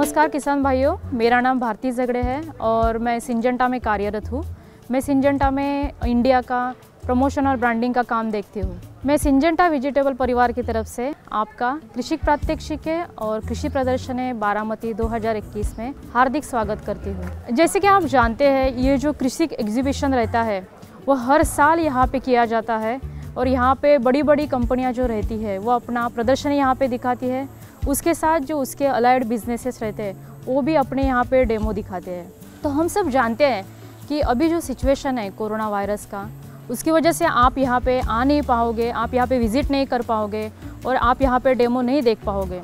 नमस्कार किसान भाइयों, मेरा नाम भारती झगड़े है और मैं सिंजेंटा में कार्यरत हूँ। मैं सिंजेंटा में इंडिया का प्रमोशन और ब्रांडिंग का काम देखती हूँ। मैं सिंजेंटा वेजिटेबल परिवार की तरफ से आपका कृषि प्रात्यक्षिक और कृषि प्रदर्शन बारामती 2021 में हार्दिक स्वागत करती हूँ। जैसे कि आप जानते हैं, ये जो कृषि एग्जीबिशन रहता है वो हर साल यहाँ पे किया जाता है और यहाँ पे बड़ी बड़ी कंपनियाँ जो रहती है वो अपना प्रदर्शन यहाँ पे दिखाती है। उसके साथ जो उसके अलाइड बिजनेसेस रहते हैं वो भी अपने यहाँ पे डेमो दिखाते हैं। तो हम सब जानते हैं कि अभी जो सिचुएशन है कोरोना वायरस का, उसकी वजह से आप यहाँ पे आ नहीं पाओगे, आप यहाँ पे विज़िट नहीं कर पाओगे और आप यहाँ पे डेमो नहीं देख पाओगे।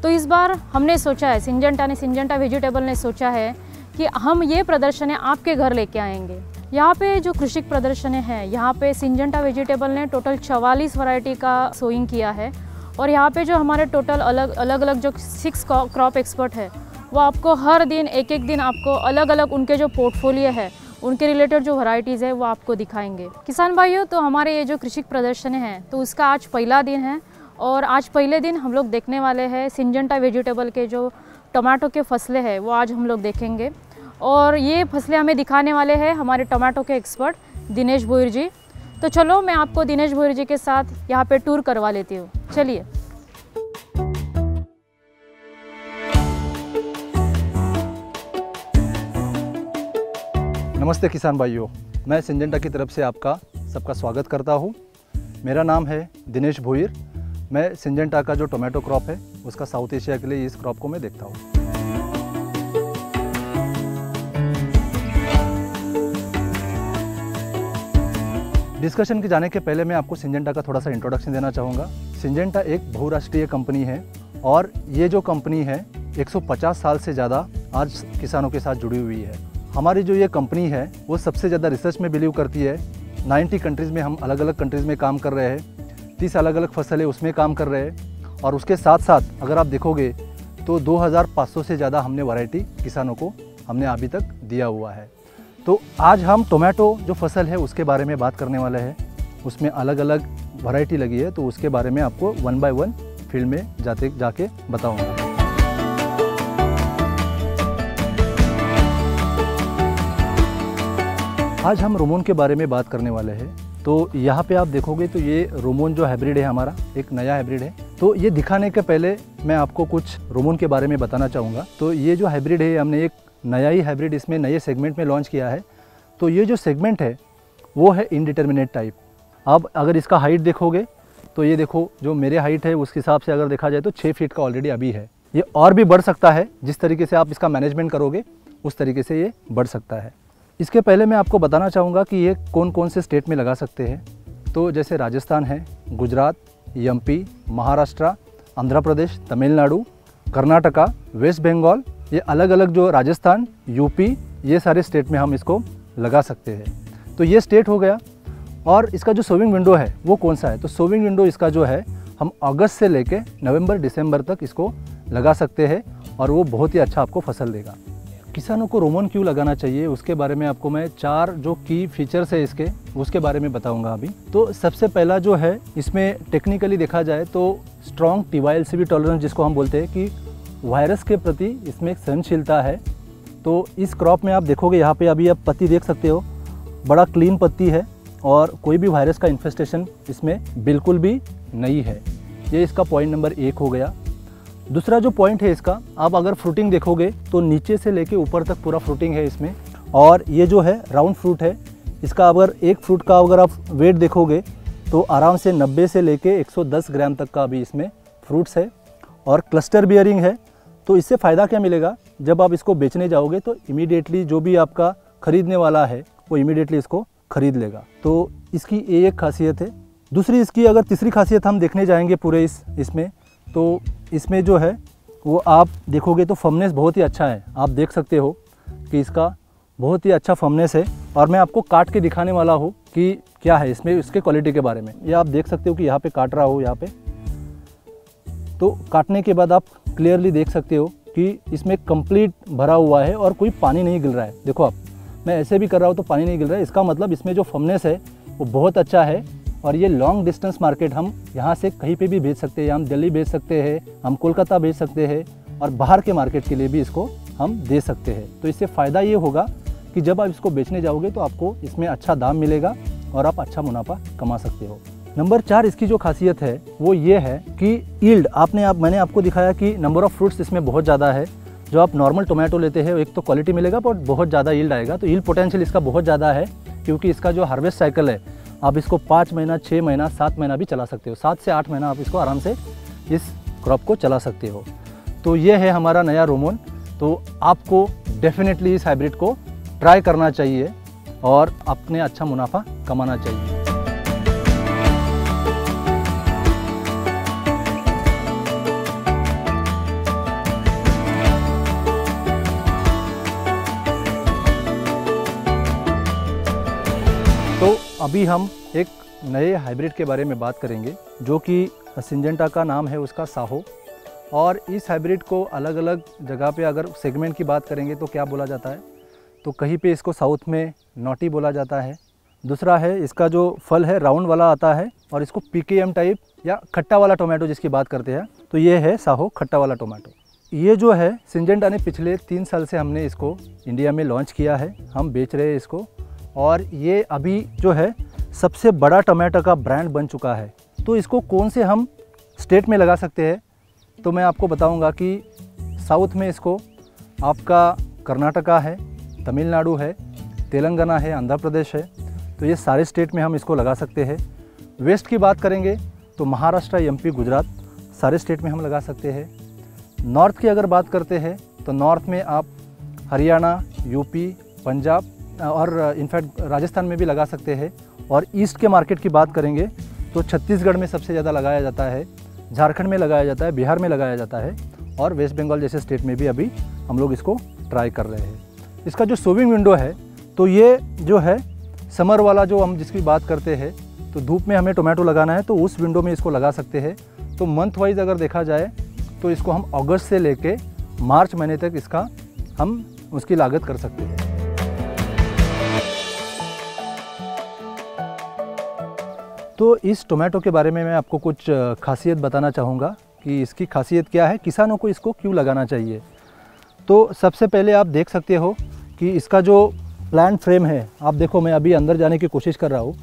तो इस बार हमने सोचा है, सिंजेंटा वेजिटेबल ने सोचा है कि हम ये प्रदर्शन आपके घर लेके आएंगे। यहाँ पे जो कृषि प्रदर्शन है, यहाँ पे सिंजेंटा वेजिटेबल ने टोटल 44 वैरायटी का सोइंग किया है और यहाँ पे जो हमारे टोटल अलग जो 6 क्रॉप एक्सपर्ट है वो आपको हर दिन एक दिन आपको अलग अलग उनके जो पोर्टफोलियो है, उनके रिलेटेड जो वैरायटीज़ है वो आपको दिखाएंगे। किसान भाइयों, तो हमारे ये जो कृषि प्रदर्शन है तो उसका आज पहला दिन है और आज पहले दिन हम लोग देखने वाले हैं सिंजेंटा वेजिटेबल के जो टमाटो के फसलें हैं वो आज हम लोग देखेंगे। और ये फसलें हमें दिखाने वाले हैं हमारे टमाटो के एक्सपर्ट दिनेश भोईर जी। तो चलो मैं आपको दिनेश भोईर जी के साथ यहाँ पे टूर करवा लेती हूँ, चलिए। नमस्ते किसान भाइयों, मैं सिंजेंटा की तरफ से आपका सबका स्वागत करता हूँ। मेरा नाम है दिनेश भोईर। मैं सिंजेंटा का जो टोमेटो क्रॉप है उसका साउथ एशिया के लिए इस क्रॉप को मैं देखता हूँ। डिस्कशन के जाने के पहले मैं आपको सिंजेंटा का थोड़ा सा इंट्रोडक्शन देना चाहूँगा। सिंजेंटा एक बहुराष्ट्रीय कंपनी है और ये जो कंपनी है 150 साल से ज़्यादा आज किसानों के साथ जुड़ी हुई है। हमारी जो ये कंपनी है वो सबसे ज़्यादा रिसर्च में बिलीव करती है। 90 कंट्रीज़ में हम अलग अलग कंट्रीज़ में काम कर रहे हैं, 30 अलग अलग फसलें उसमें काम कर रहे हैं और उसके साथ साथ अगर आप देखोगे तो 2500 से ज़्यादा हमने वैरायटी किसानों को हमने अभी तक दिया हुआ है। तो आज हम टोमेटो जो फसल है उसके बारे में बात करने वाले हैं। उसमें अलग अलग वैरायटी लगी है तो उसके बारे में आपको 1 बाय 1 फील्ड में जाके बताऊंगा। आज हम रोमोन के बारे में बात करने वाले हैं। तो यहाँ पे आप देखोगे तो ये रोमोन जो हाइब्रिड है हमारा एक नया हाइब्रिड है। तो ये दिखाने के पहले मैं आपको कुछ रोमोन के बारे में बताना चाहूँगा। तो ये जो हाइब्रिड है हमने एक नया ही हाइब्रिड इसमें नए सेगमेंट में लॉन्च किया है। तो ये जो सेगमेंट है वो है इनडिटर्मिनेट टाइप। अब अगर इसका हाइट देखोगे तो ये देखो जो मेरे हाइट है उसके हिसाब से अगर देखा जाए तो 6 फीट का ऑलरेडी अभी है। ये और भी बढ़ सकता है, जिस तरीके से आप इसका मैनेजमेंट करोगे उस तरीके से ये बढ़ सकता है। इसके पहले मैं आपको बताना चाहूँगा कि ये कौन कौन से स्टेट में लगा सकते हैं। तो जैसे राजस्थान है, गुजरात, एमपी, महाराष्ट्र, आंध्र प्रदेश, तमिलनाडु, कर्नाटका, वेस्ट बंगाल, ये अलग अलग जो राजस्थान, यूपी, ये सारे स्टेट में हम इसको लगा सकते हैं। तो ये स्टेट हो गया। और इसका जो सोविंग विंडो है वो कौन सा है, तो सोविंग विंडो इसका जो है हम अगस्त से लेके नवंबर दिसंबर तक इसको लगा सकते हैं और वो बहुत ही अच्छा आपको फसल देगा। किसानों को रोमोन क्यों लगाना चाहिए उसके बारे में आपको मैं 4 जो की फीचर्स है इसके उसके बारे में बताऊंगा अभी। तो सबसे पहला जो है इसमें टेक्निकली देखा जाए तो स्ट्रॉन्ग TYLCB टॉलरेंस जिसको हम बोलते हैं कि वायरस के प्रति इसमें एक सहनशीलता है। तो इस क्रॉप में आप देखोगे यहाँ पे अभी आप पत्ती देख सकते हो, बड़ा क्लीन पत्ती है और कोई भी वायरस का इन्फेस्टेशन इसमें बिल्कुल भी नहीं है। ये इसका पॉइंट नंबर 1 हो गया। दूसरा जो पॉइंट है इसका, आप अगर फ्रूटिंग देखोगे तो नीचे से लेके ऊपर तक पूरा फ्रूटिंग है इसमें और ये जो है राउंड फ्रूट है। इसका अगर एक फ्रूट का अगर आप वेट देखोगे तो आराम से 90 से लेके 110 ग्राम तक का अभी इसमें फ्रूट्स है और क्लस्टर बियरिंग है। तो इससे फ़ायदा क्या मिलेगा, जब आप इसको बेचने जाओगे तो इमीडिएटली जो भी आपका ख़रीदने वाला है वो इमीडिएटली इसको ख़रीद लेगा। तो इसकी ये एक खासियत है। दूसरी इसकी अगर तीसरी खासियत हम देखने जाएंगे पूरे इसमें तो इसमें जो है वो आप देखोगे तो फर्मनेस बहुत ही अच्छा है। आप देख सकते हो कि इसका बहुत ही अच्छा फर्मनेस है और मैं आपको काट के दिखाने वाला हूँ कि क्या है इसमें इसके क्वालिटी के बारे में। ये आप देख सकते हो कि यहाँ पे काट रहा हो, यहाँ पे तो काटने के बाद आप क्लियरली देख सकते हो कि इसमें कंप्लीट भरा हुआ है और कोई पानी नहीं गिर रहा है। देखो आप, मैं ऐसे भी कर रहा हूँ तो पानी नहीं गिर रहा है। इसका मतलब इसमें जो फर्मनेस है वो बहुत अच्छा है और ये लॉन्ग डिस्टेंस मार्केट हम यहाँ से कहीं पे भी भेज सकते हैं। हम दिल्ली भेज सकते हैं, हम कोलकाता भेज सकते हैं और बाहर के मार्केट के लिए भी इसको हम दे सकते हैं। तो इससे फ़ायदा ये होगा कि जब आप इसको बेचने जाओगे तो आपको इसमें अच्छा दाम मिलेगा और आप अच्छा मुनाफा कमा सकते हो। नंबर 4 इसकी जो खासियत है वो ये है कि यील्ड मैंने आपको दिखाया कि नंबर ऑफ़ फ्रूट्स इसमें बहुत ज़्यादा है। जो आप नॉर्मल टोमेटो लेते हैं एक तो क्वालिटी मिलेगा पर बहुत ज़्यादा यील्ड आएगा। तो यील्ड पोटेंशियल इसका बहुत ज़्यादा है क्योंकि इसका जो हार्वेस्ट साइकिल है आप इसको 5 महीना, 6 महीना, 7 महीना भी चला सकते हो। 7 से 8 महीना आप इसको आराम से इस क्रॉप को चला सकते हो। तो ये है हमारा नया रोमोन। तो आपको डेफिनेटली इस हाइब्रिड को ट्राई करना चाहिए और अपने अच्छा मुनाफा कमाना चाहिए। तो अभी हम एक नए हाइब्रिड के बारे में बात करेंगे जो कि सिंजेंटा का नाम है उसका साहो। और इस हाइब्रिड को अलग अलग जगह पे अगर सेगमेंट की बात करेंगे तो क्या बोला जाता है, तो कहीं पे इसको साउथ में नॉटी बोला जाता है। दूसरा है इसका जो फल है राउंड वाला आता है और इसको PKM टाइप या खट्टा वाला टोमेटो जिसकी बात करते हैं तो ये है साहो खट्टा वाला टोमेटो। ये जो है सिंजेंटा ने पिछले 3 साल से हमने इसको इंडिया में लॉन्च किया है, हम बेच रहे हैं इसको। और ये अभी जो है सबसे बड़ा टोमेटो का ब्रांड बन चुका है। तो इसको कौन से हम स्टेट में लगा सकते हैं, तो मैं आपको बताऊंगा कि साउथ में इसको आपका कर्नाटका है, तमिलनाडु है, तेलंगाना है, आंध्र प्रदेश है। तो ये सारे स्टेट में हम इसको लगा सकते हैं। वेस्ट की बात करेंगे तो महाराष्ट्र, MP, गुजरात सारे स्टेट में हम लगा सकते हैं। नॉर्थ की अगर बात करते हैं तो नॉर्थ में आप हरियाणा, UP, पंजाब और इनफैक्ट राजस्थान में भी लगा सकते हैं। और ईस्ट के मार्केट की बात करेंगे तो छत्तीसगढ़ में सबसे ज़्यादा लगाया जाता है, झारखंड में लगाया जाता है, बिहार में लगाया जाता है और वेस्ट बंगाल जैसे स्टेट में भी अभी हम लोग इसको ट्राई कर रहे हैं। इसका जो सोविंग विंडो है तो ये जो है समर वाला जो हम जिसकी बात करते हैं, तो धूप में हमें टोमेटो लगाना है तो उस विंडो में इसको लगा सकते हैं। तो मंथ वाइज अगर देखा जाए तो इसको हम अगस्त से लेके मार्च महीने तक इसका हम उसकी लागत कर सकते हैं। तो इस टोमेटो के बारे में मैं आपको कुछ खासियत बताना चाहूँगा कि इसकी खासियत क्या है, किसानों को इसको क्यों लगाना चाहिए। तो सबसे पहले आप देख सकते हो कि इसका जो प्लांट फ्रेम है, आप देखो मैं अभी अंदर जाने की कोशिश कर रहा हूँ,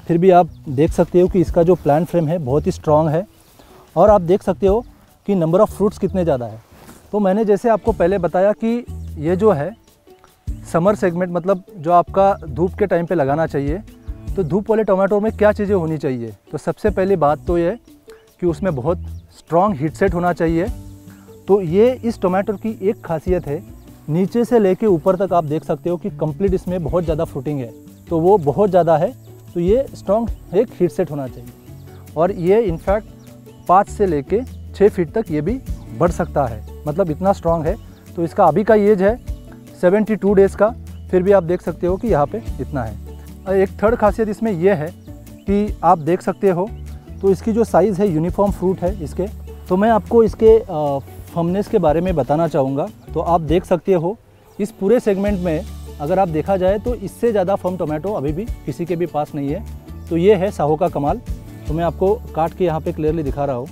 फिर भी आप देख सकते हो कि इसका जो प्लांट फ्रेम है बहुत ही स्ट्रॉन्ग है। और आप देख सकते हो कि नंबर ऑफ़ फ्रूट्स कितने ज़्यादा है। तो मैंने जैसे आपको पहले बताया कि ये जो है समर सेगमेंट, मतलब जो आपका धूप के टाइम पे लगाना चाहिए। तो धूप वाले टोमेटो में क्या चीज़ें होनी चाहिए, तो सबसे पहली बात तो ये कि उसमें बहुत स्ट्रॉन्ग हीट सेट होना चाहिए। तो ये इस टोमेटो की एक खासियत है, नीचे से लेके ऊपर तक आप देख सकते हो कि कंप्लीट इसमें बहुत ज़्यादा फ्रूटिंग है, तो वो बहुत ज़्यादा है। तो ये स्ट्रॉन्ग एक हीट सेट होना चाहिए और ये इनफैक्ट 5 से लेके 6 फीट तक ये भी बढ़ सकता है, मतलब इतना स्ट्रॉन्ग है। तो इसका अभी का एज है 72 डेज़ का, फिर भी आप देख सकते हो कि यहाँ पे इतना है। और एक थर्ड खासियत इसमें यह है कि आप देख सकते हो तो इसकी जो साइज़ है यूनिफॉर्म फ्रूट है इसके। तो मैं आपको इसके फर्मनेस के बारे में बताना चाहूँगा। तो आप देख सकते हो इस पूरे सेगमेंट में अगर आप देखा जाए तो इससे ज़्यादा फर्म टोमेटो अभी भी किसी के भी पास नहीं है। तो ये है साहो का कमाल। तो मैं आपको काट के यहाँ पे क्लियरली दिखा रहा हूँ।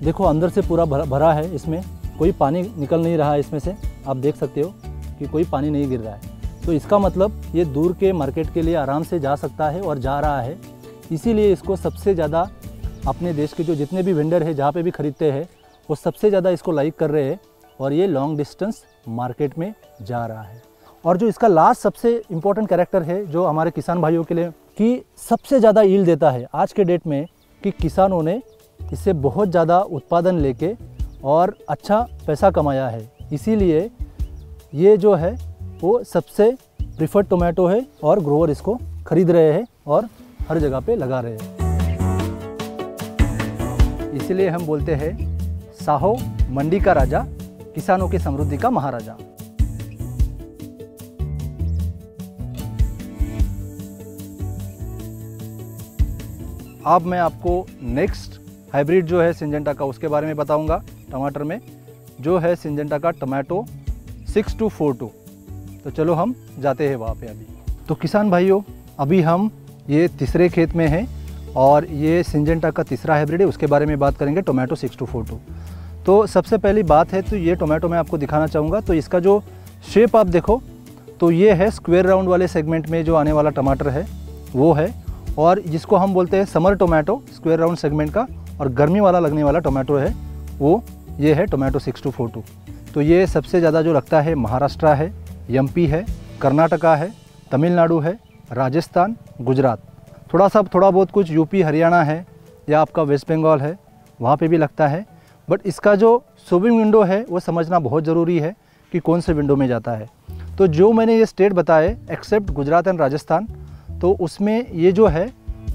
देखो अंदर से पूरा भरा है, इसमें कोई पानी निकल नहीं रहा है इसमें से, आप देख सकते हो कि कोई पानी नहीं गिर रहा है। तो इसका मतलब ये दूर के मार्केट के लिए आराम से जा सकता है और जा रहा है। इसीलिए इसको सबसे ज़्यादा अपने देश के जो जितने भी वेंडर है जहाँ पे भी ख़रीदते हैं वो सबसे ज़्यादा इसको लाइक कर रहे हैं और ये लॉन्ग डिस्टेंस मार्केट में जा रहा है। और जो इसका लास्ट सबसे इम्पोर्टेंट कैरेक्टर है जो हमारे किसान भाइयों के लिए कि सबसे ज़्यादा यील्ड देता है आज के डेट में, कि किसानों ने इससे बहुत ज़्यादा उत्पादन लेके और अच्छा पैसा कमाया है। इसीलिए ये जो है वो सबसे प्रिफर्ड टोमेटो है और ग्रोवर इसको खरीद रहे हैं और हर जगह पे लगा रहे हैं। इसीलिए हम बोलते हैं साहो मंडी का राजा, किसानों की समृद्धि का महाराजा। अब मैं आपको नेक्स्ट हाइब्रिड जो है सिंजेंटा का उसके बारे में बताऊंगा। टमाटर में जो है सिंजेंटा का टोमेटो 6242। तो चलो हम जाते हैं वहाँ पे अभी। तो किसान भाइयों, अभी हम ये तीसरे खेत में हैं और ये सिंजेंटा का तीसरा हाइब्रिड है, उसके बारे में बात करेंगे टोमेटो 6242। तो सबसे पहली बात है तो ये टोमेटो मैं आपको दिखाना चाहूँगा। तो इसका जो शेप आप देखो तो ये है स्क्वायर राउंड वाले सेगमेंट में जो आने वाला टमाटर है वो है, और जिसको हम बोलते हैं summer tomato square round segment का, और गर्मी वाला लगने वाला टोमेटो है वो ये है टोमेटो 6242। तो ये सबसे ज़्यादा जो लगता है महाराष्ट्र है, एमपी है, कर्नाटका है, तमिलनाडु है, राजस्थान, गुजरात, थोड़ा बहुत कुछ यूपी हरियाणा है या आपका वेस्ट बंगाल है, वहाँ पे भी लगता है। बट इसका जो सोविंग विंडो है वो समझना बहुत ज़रूरी है कि कौन से विंडो में जाता है। तो जो मैंने ये स्टेट बताए एक्सेप्ट गुजरात एंड राजस्थान, तो उसमें ये जो है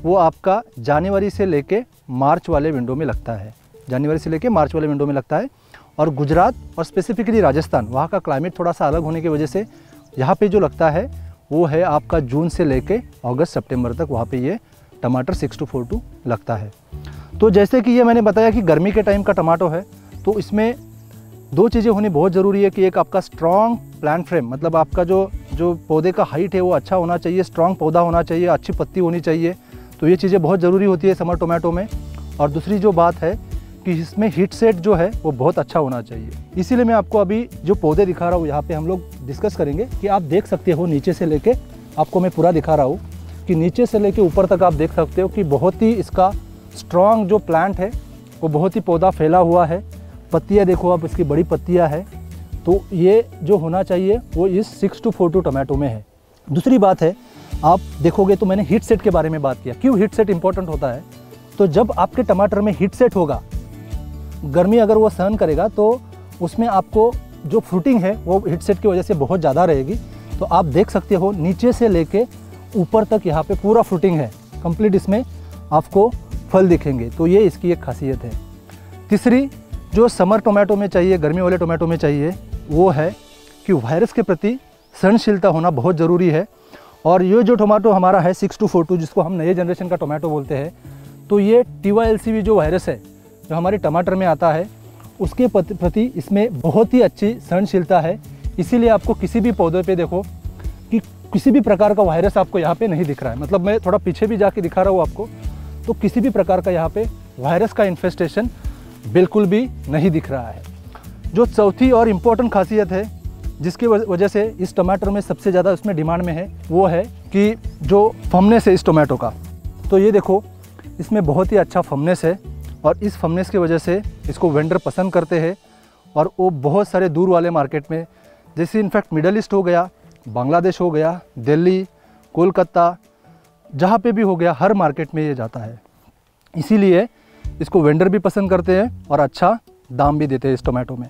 वो आपका जनवरी से लेके मार्च वाले विंडो में लगता है, जनवरी से लेके मार्च वाले विंडो में लगता है। और गुजरात और स्पेसिफिकली राजस्थान, वहाँ का क्लाइमेट थोड़ा सा अलग होने की वजह से यहाँ पे जो लगता है वो है आपका जून से लेके अगस्त सितंबर तक, वहाँ पे ये टमाटर 6242 लगता है। तो जैसे कि ये मैंने बताया कि गर्मी के टाइम का टमाटो है, तो इसमें दो चीज़ें होनी बहुत ज़रूरी है कि एक आपका स्ट्रॉन्ग प्लांट फ्रेम, मतलब आपका जो पौधे का हाइट है वो अच्छा होना चाहिए, स्ट्रॉन्ग पौधा होना चाहिए, अच्छी पत्ती होनी चाहिए। तो ये चीज़ें बहुत ज़रूरी होती है समर टोमेटो में। और दूसरी जो बात है कि इसमें हीट सेट जो है वो बहुत अच्छा होना चाहिए। इसीलिए मैं आपको अभी जो पौधे दिखा रहा हूँ यहाँ पे हम लोग डिस्कस करेंगे कि आप देख सकते हो नीचे से लेके, आपको मैं पूरा दिखा रहा हूँ कि नीचे से लेके ऊपर तक आप देख सकते हो कि बहुत ही इसका स्ट्रॉन्ग जो प्लांट है वो बहुत ही पौधा फैला हुआ है। पत्तियाँ देखो आप, इसकी बड़ी पत्तियाँ है। तो ये जो होना चाहिए वो इस 6242 टमाटो में है। दूसरी बात है, आप देखोगे तो मैंने हीट सेट के बारे में बात किया। क्यों हीट सेट इंपॉर्टेंट होता है? तो जब आपके टमाटर में हीट सेट होगा, गर्मी अगर वो सहन करेगा तो उसमें आपको जो फ्रूटिंग है वो हीट सेट की वजह से बहुत ज़्यादा रहेगी। तो आप देख सकते हो नीचे से लेके ऊपर तक यहाँ पे पूरा फ्रूटिंग है कंप्लीट, इसमें आपको फल दिखेंगे। तो ये इसकी एक खासियत है। तीसरी जो समर टोमेटो में चाहिए, गर्मी वाले टोमेटो में चाहिए, वो है कि वायरस के प्रति सहनशीलता होना बहुत ज़रूरी है। और ये जो टोमेटो हमारा है 6242, जिसको हम नए जनरेशन का टोमेटो बोलते हैं, तो ये TYLCV जो वायरस है जो हमारे टमाटर में आता है उसके प्रति इसमें बहुत ही अच्छी सहनशीलता है। इसीलिए आपको किसी भी पौधे पे देखो कि किसी भी प्रकार का वायरस आपको यहाँ पे नहीं दिख रहा है। मतलब मैं थोड़ा पीछे भी जाके दिखा रहा हूँ आपको, तो किसी भी प्रकार का यहाँ पे वायरस का इन्फेस्टेशन बिल्कुल भी नहीं दिख रहा है। जो चौथी और इम्पोर्टेंट खासियत है जिसकी वजह से इस टमाटर में सबसे ज़्यादा उसमें डिमांड में है, वो है कि जो फमनेस है इस टोमेटो का। तो ये देखो, इसमें बहुत ही अच्छा फमनेस है और इस फमनेस की वजह से इसको वेंडर पसंद करते हैं। और वो बहुत सारे दूर वाले मार्केट में, जैसे इनफैक्ट मिडल ईस्ट हो गया, बांग्लादेश हो गया, दिल्ली, कोलकाता, जहाँ पे भी हो गया, हर मार्केट में ये जाता है। इसीलिए इसको वेंडर भी पसंद करते हैं और अच्छा दाम भी देते हैं इस टोमेटो में।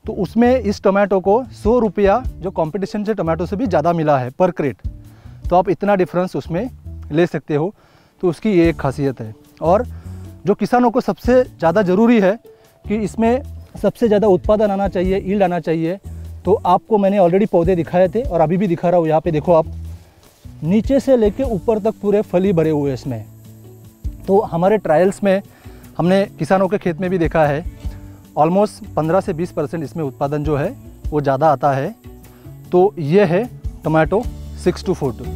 तो उसमें इस टोमेटो को 100 रुपया जो कंपटीशन से टोमेटो से भी ज़्यादा मिला है पर क्रेट। तो आप इतना डिफरेंस उसमें ले सकते हो। तो उसकी ये एक खासियत है। और जो किसानों को सबसे ज़्यादा ज़रूरी है कि इसमें सबसे ज़्यादा उत्पादन आना चाहिए, यील्ड आना चाहिए। तो आपको मैंने ऑलरेडी पौधे दिखाए थे और अभी भी दिखा रहा हूँ। यहाँ पे देखो आप, नीचे से लेके ऊपर तक पूरे फल ही भरे हुए इसमें। तो हमारे ट्रायल्स में हमने किसानों के खेत में भी देखा है, ऑलमोस्ट 15 से 20% इसमें उत्पादन जो है वो ज़्यादा आता है। तो ये है टोमेटो 6242,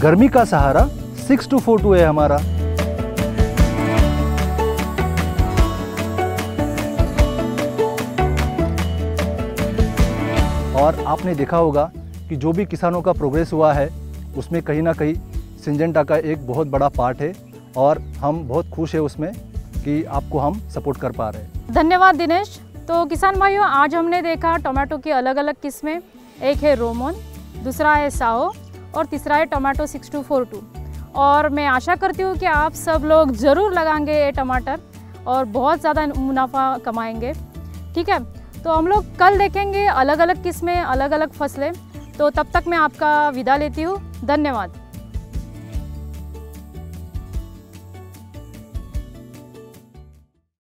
गर्मी का सहारा 6242 है हमारा। और आपने देखा होगा कि जो भी किसानों का प्रोग्रेस हुआ है उसमें कहीं ना कहीं सिंजेंटा का एक बहुत बड़ा पार्ट है और हम बहुत खुश हैं उसमें कि आपको हम सपोर्ट कर पा रहे हैं। धन्यवाद दिनेश। तो किसान भाइयों, आज हमने देखा टोमेटो की अलग अलग किस्में। एक है रोमन, दूसरा है साओ और तीसरा है टोमेटो 6242। और मैं आशा करती हूँ कि आप सब लोग ज़रूर लगाएंगे ये टमाटर और बहुत ज़्यादा मुनाफा कमाएंगे। ठीक है, तो हम लोग कल देखेंगे अलग अलग किस्में, अलग अलग फसलें। तो तब तक मैं आपका विदा लेती हूँ। धन्यवाद।